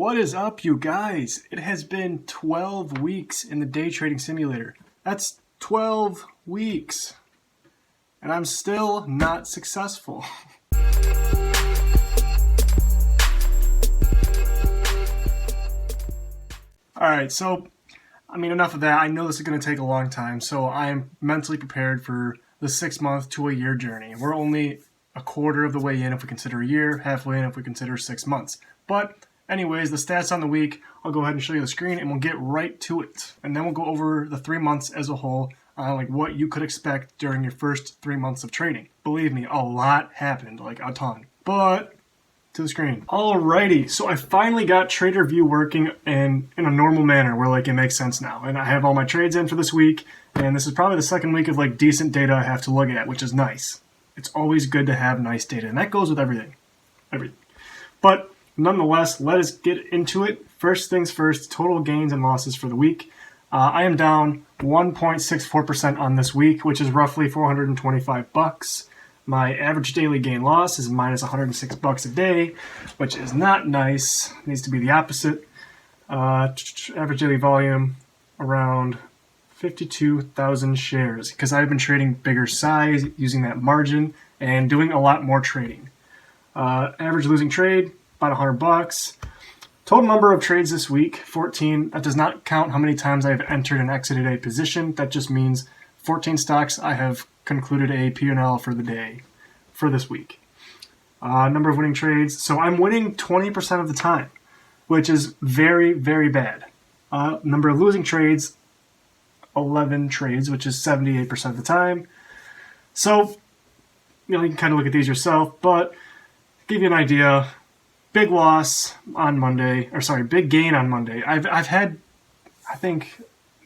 What is up, you guys? It has been 12 weeks in the day trading simulator. That's 12 weeks. And I'm still not successful. Alright, so, enough of that. I know this is going to take a long time, so I am mentally prepared for the 6-month to a year journey. We're only a quarter of the way in if we consider a year, halfway in if we consider 6 months. But anyways, the stats on the week, I'll go ahead and show you the screen and we'll get right to it. And then we'll go over the 3 months as a whole, like what you could expect during your first 3 months of trading. Believe me, a lot happened, like a ton. But to the screen. Alrighty, so I finally got TraderView working in a normal manner where it makes sense now. And I have all my trades in for this week, and this is probably the second week of decent data I have to look at, which is nice. It's always good to have nice data, and that goes with everything. But nonetheless, let us get into it. First things first, total gains and losses for the week. I am down 1.64% on this week, which is roughly $425. My average daily gain loss is minus $106 a day, which is not nice. It needs to be the opposite. Average daily volume around 52,000 shares because I've been trading bigger size using that margin and doing a lot more trading. Average losing trade about $100. Total number of trades this week 14. That does not count how many times I've entered and exited a position. That just means 14 stocks I have concluded a P&L for the day for this week. Number of winning trades. So I'm winning 20% of the time, which is very, very bad. Number of losing trades, 11 trades, which is 78% of the time. So, you can kind of look at these yourself, but to give you an idea, big loss on Monday, big gain on Monday. I've had, I think,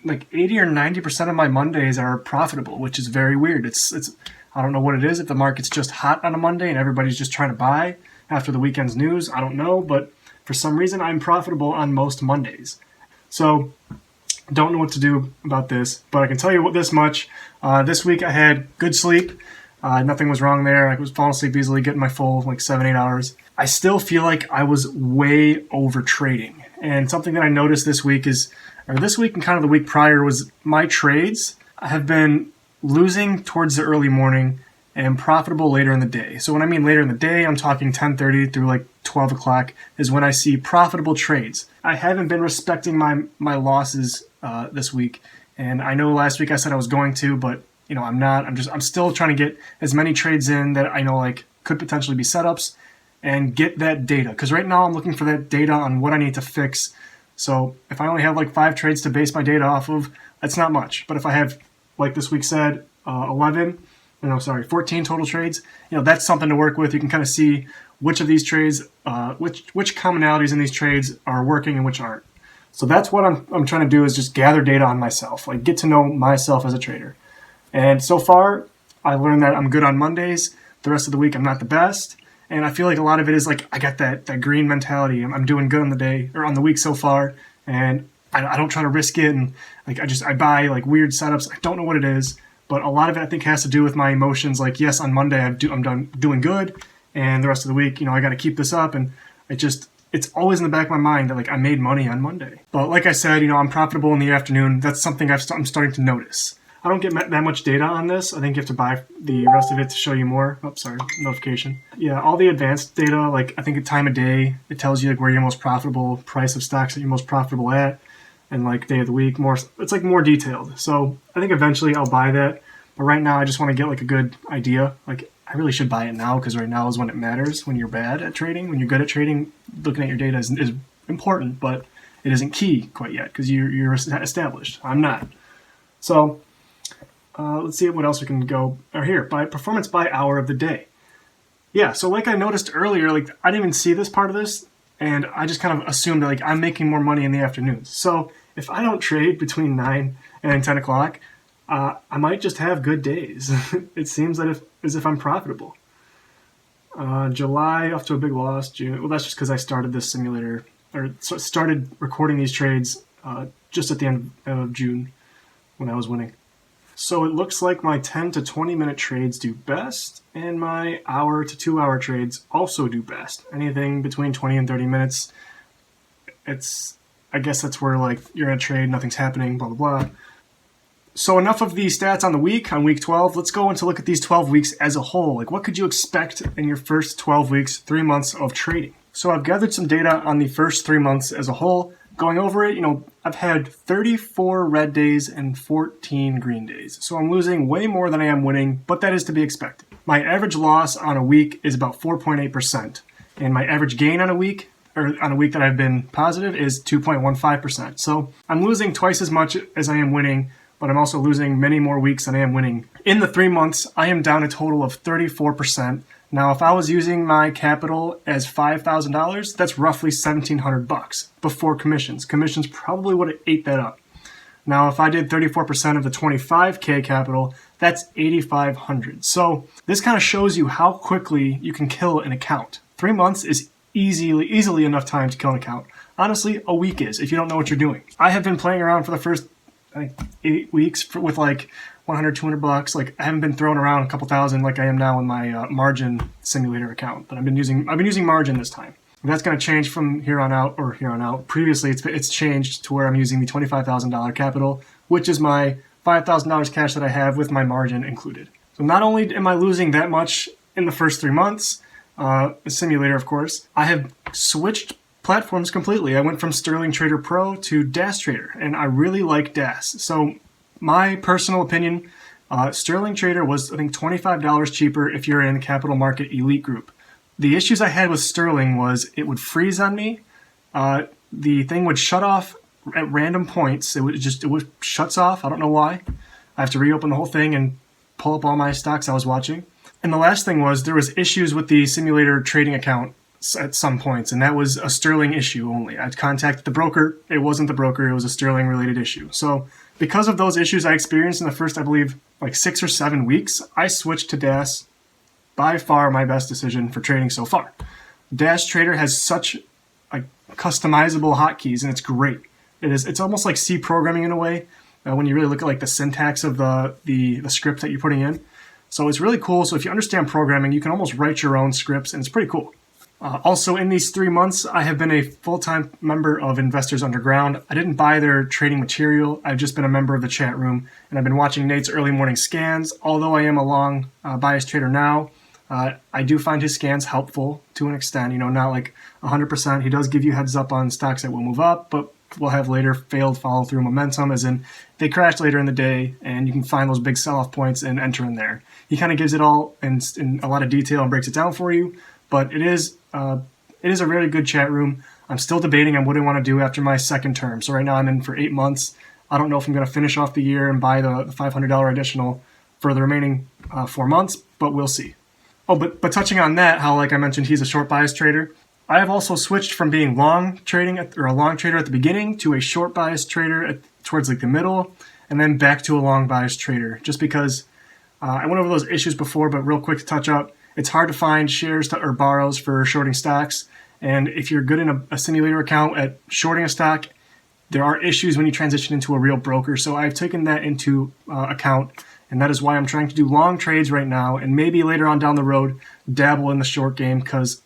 80 or 90% of my Mondays are profitable, which is very weird. It's I don't know what it is, if the market's just hot on a Monday and everybody's just trying to buy after the weekend's news. I don't know, but for some reason I'm profitable on most Mondays. So don't know what to do about this, but I can tell you this much. This week I had good sleep. Nothing was wrong there. I was falling asleep easily, getting my full 7-8 hours. I still feel like I was way over trading. And something that I noticed this week and kind of the week prior was my trades have been losing towards the early morning and profitable later in the day. So when I mean later in the day, I'm talking 10:30 through 12 o'clock is when I see profitable trades. I haven't been respecting my losses this week. And I know last week I said I was going to, but I'm not. I'm still trying to get as many trades in that I know could potentially be setups and get that data. Because right now I'm looking for that data on what I need to fix. So if I only have 5 trades to base my data off of, that's not much. But if I have, like this week said, 14 total trades, that's something to work with. You can kind of see which of these trades, which commonalities in these trades are working and which aren't. So that's what I'm trying to do, is just gather data on myself, get to know myself as a trader. And so far, I learned that I'm good on Mondays. The rest of the week, I'm not the best. And I feel like a lot of it is I got that green mentality. I'm doing good on the day or on the week so far, and I don't try to risk it. And I buy weird setups. I don't know what it is, but a lot of it I think has to do with my emotions. Yes, on Monday I'm doing good, and the rest of the week, I got to keep this up. And it's always in the back of my mind that I made money on Monday. But like I said, I'm profitable in the afternoon. That's something I'm starting to notice. I don't get that much data on this. I think you have to buy the rest of it to show you more. Oh, sorry, notification. Yeah, all the advanced data, I think at time of day, it tells you where you're most profitable, price of stocks that you're most profitable at, and day of the week. It's more detailed. So I think eventually I'll buy that. But right now I just want to get a good idea. I really should buy it now because right now is when it matters. When you're bad at trading, when you're good at trading, looking at your data is important, but it isn't key quite yet because you're established. I'm not. So let's see what else we can go here. By performance by hour of the day. Yeah, so I noticed earlier, I didn't even see this part of this, and I just kind of assumed that I'm making more money in the afternoons. So if I don't trade between 9 and 10 o'clock, I might just have good days. It seems as if I'm profitable. July, off to a big loss. June, well, that's just because I started this simulator, or started recording these trades just at the end of June when I was winning. So it looks like my 10 to 20 minute trades do best, and my hour to 2 hour trades also do best. Anything between 20 and 30 minutes I guess that's where like you're in a trade, nothing's happening, blah, blah, blah. So enough of the stats on the week, on week 12. Let's go into look at these 12 weeks as a whole. Like what could you expect in your first 12 weeks, 3 months of trading? So I've gathered some data on the first 3 months as a whole. Going over it, I've had 34 red days and 14 green days. So I'm losing way more than I am winning, but that is to be expected. My average loss on a week is about 4.8%. And my average gain on a week, or on a week that I've been positive, is 2.15%. So I'm losing twice as much as I am winning, but I'm also losing many more weeks than I am winning. In the 3 months, I am down a total of 34%. Now, if I was using my capital as $5,000, that's roughly $1,700 before commissions. Commissions probably would have ate that up. Now, if I did 34% of the 25K capital, that's $8,500. So this kind of shows you how quickly you can kill an account. 3 months is easily enough time to kill an account. Honestly, a week is if you don't know what you're doing. I have been playing around for the first 8 weeks with like $100, $200. Like I haven't been throwing around a couple thousand like I am now in my margin simulator account. But I've been using margin this time. And that's going to change from here on out. Previously, it's changed to where I'm using the $25,000 capital, which is my $5,000 cash that I have with my margin included. So not only am I losing that much in the first 3 months, the simulator, of course, I have switched platforms completely. I went from Sterling Trader Pro to DAS Trader, and I really like DAS. So my personal opinion, Sterling Trader was, I think, $25 cheaper if you're in the Capital Market Elite group. The issues I had with Sterling was it would freeze on me. The thing would shut off at random points. It shuts off. I don't know why. I have to reopen the whole thing and pull up all my stocks I was watching. And the last thing was there was issues with the simulator trading account at some points, and that was a Sterling issue only. I'd contacted the broker. It wasn't the broker. It was a Sterling related issue. So because of those issues I experienced in the first, I believe, like 6 or 7 weeks, I switched to DAS. By far my best decision for trading so far. DAS Trader has such customizable hotkeys, and it's great. It's almost like C programming in a way when you really look at like the syntax of the script that you're putting in. So it's really cool. So if you understand programming, you can almost write your own scripts, and it's pretty cool. Also, in these 3 months, I have been a full-time member of Investors Underground. I didn't buy their trading material. I've just been a member of the chat room, and I've been watching Nate's early morning scans. Although I am a long bias trader now, I do find his scans helpful to an extent, not like 100%. He does give you heads up on stocks that will move up, but will have later failed follow-through momentum, as in they crash later in the day, and you can find those big sell-off points and enter in there. He kind of gives it all in a lot of detail and breaks it down for you, but it is a really good chat room. I'm still debating on what I want to do after my second term. So right now I'm in for 8 months. I don't know if I'm going to finish off the year and buy the $500 additional for the remaining 4 months, but we'll see. Oh, but touching on that, how like I mentioned, he's a short bias trader. I have also switched from being long trading or a long trader at the beginning to a short bias trader towards like the middle, and then back to a long bias trader. Just because I went over those issues before, but real quick to touch up, it's hard to find shares or borrows for shorting stocks. And if you're good in a simulator account at shorting a stock, there are issues when you transition into a real broker. So I've taken that into account. And that is why I'm trying to do long trades right now, and maybe later on down the road, dabble in the short game. Because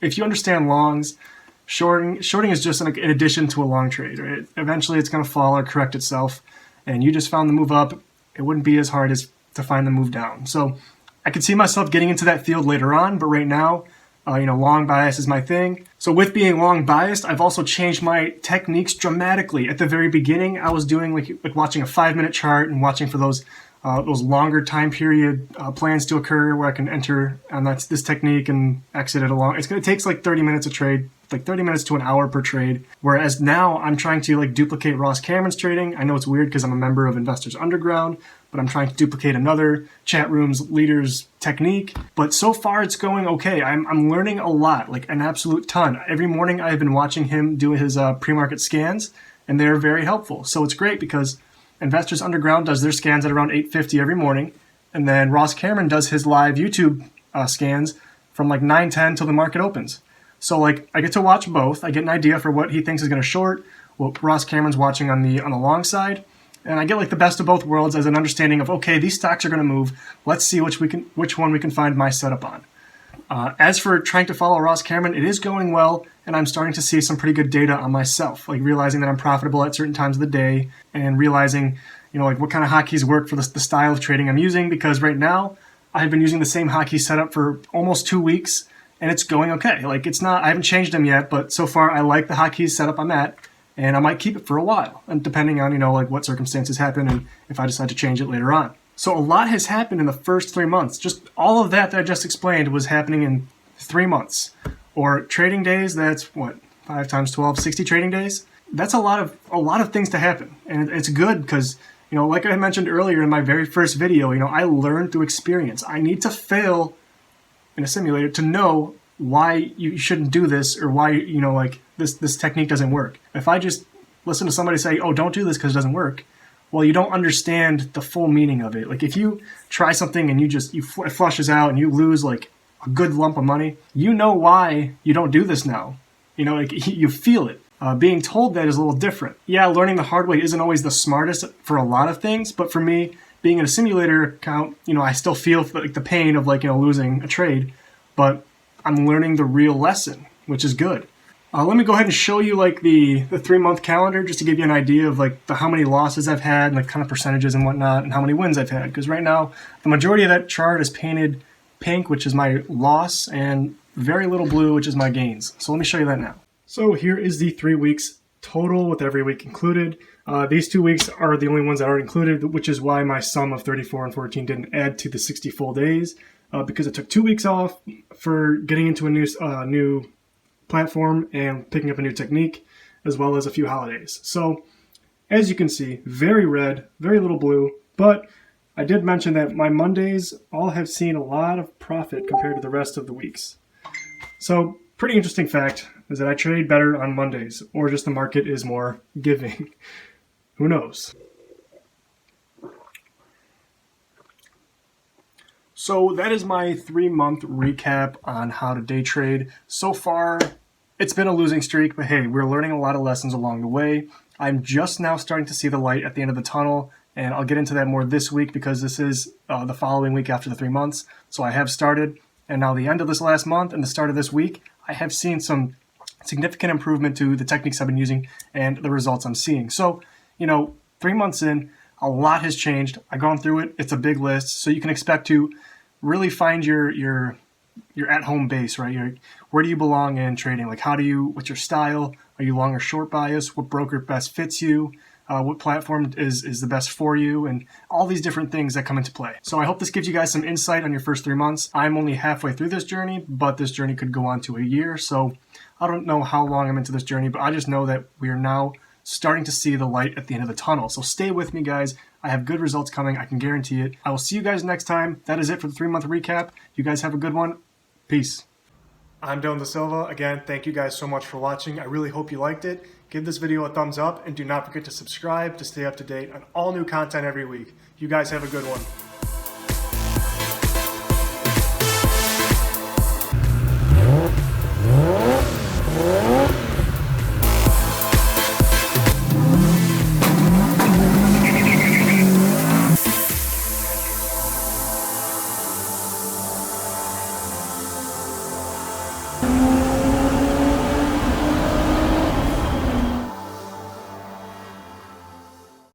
if you understand longs, shorting is just an addition to a long trade. Right? Eventually, it's going to fall or correct itself, and you just found the move up. It wouldn't be as hard as to find the move down. So I could see myself getting into that field later on, but right now, long bias is my thing. So with being long biased, I've also changed my techniques dramatically. At the very beginning, I was doing like watching a 5-minute chart and watching for those longer time period plans to occur where I can enter on this technique and exit it along. It takes like 30 minutes a trade, like 30 minutes to an hour per trade. Whereas now I'm trying to like duplicate Ross Cameron's trading. I know it's weird because I'm a member of Investors Underground, but I'm trying to duplicate another chat room's leader's technique. But so far it's going okay. I'm learning a lot, like an absolute ton. Every morning I've been watching him do his pre-market scans, and they're very helpful. So it's great because Investors Underground does their scans at around 8:50 every morning, and then Ross Cameron does his live YouTube scans from like 9:10 till the market opens. So like I get to watch both. I get an idea for what he thinks is going to short, what Ross Cameron's watching on the long side, and I get like the best of both worlds as an understanding of, okay, these stocks are going to move. Let's see which one we can find my setup on. As for trying to follow Ross Cameron, it is going well, and I'm starting to see some pretty good data on myself, like realizing that I'm profitable at certain times of the day, and realizing, like what kind of hotkeys work for the style of trading I'm using, because right now I've been using the same hotkey setup for almost 2 weeks, and it's going okay. Like I haven't changed them yet, but so far I like the hotkey setup I'm at, and I might keep it for a while, and depending on, like what circumstances happen and if I decide to change it later on. So a lot has happened in the first 3 months. Just all of that I just explained was happening in 3 months. Or trading days, that's what, 5 times 12, 60 trading days? That's a lot of things to happen. And it's good because, like I mentioned earlier in my very first video, I learned through experience. I need to fail in a simulator to know why you shouldn't do this, or why, like this technique doesn't work. If I just listen to somebody say, oh, don't do this because it doesn't work, well, you don't understand the full meaning of it. Like if you try something and it flushes out and you lose like a good lump of money, you know why you don't do this now. Like you feel it. Being told that is a little different. Yeah, learning the hard way isn't always the smartest for a lot of things, but for me, being in a simulator account, I still feel like the pain of losing a trade, but I'm learning the real lesson, which is good. Let me go ahead and show you like the 3-month calendar just to give you an idea of like how many losses I've had and like kind of percentages and whatnot, and how many wins I've had. Because right now the majority of that chart is painted pink, which is my loss, and very little blue, which is my gains. So let me show you that now. So here is the 3 weeks total with every week included. These 2 weeks are the only ones that aren't included, which is why my sum of 34 and 14 didn't add to the 60 full days, because it took 2 weeks off for getting into a new platform and picking up a new technique, as well as a few holidays. So as you can see, very red, very little blue, but I did mention that my Mondays all have seen a lot of profit compared to the rest of the weeks. So pretty interesting fact is that I trade better on Mondays, or just the market is more giving. Who knows? So that is my 3-month recap on how to day trade. So far, it's been a losing streak, but hey, we're learning a lot of lessons along the way. I'm just now starting to see the light at the end of the tunnel, and I'll get into that more this week because this is the following week after the 3 months. So I have started, and now the end of this last month and the start of this week, I have seen some significant improvement to the techniques I've been using and the results I'm seeing. So, 3 months in, a lot has changed. I've gone through it. It's a big list, so you can expect to really find your at-home base, right? Where do you belong in trading? Like, what's your style? Are you long or short bias? What broker best fits you? What platform is the best for you? And all these different things that come into play. So I hope this gives you guys some insight on your first 3 months. I'm only halfway through this journey, but this journey could go on to a year. So I don't know how long I'm into this journey, but I just know that we are now starting to see the light at the end of the tunnel. So stay with me, guys. I have good results coming. I can guarantee it. I will see you guys next time. That is it for the 3-month recap. You guys have a good one. Peace. I'm Dylon Da Silva. Again, thank you guys so much for watching. I really hope you liked it. Give this video a thumbs up, and do not forget to subscribe to stay up to date on all new content every week. You guys have a good one.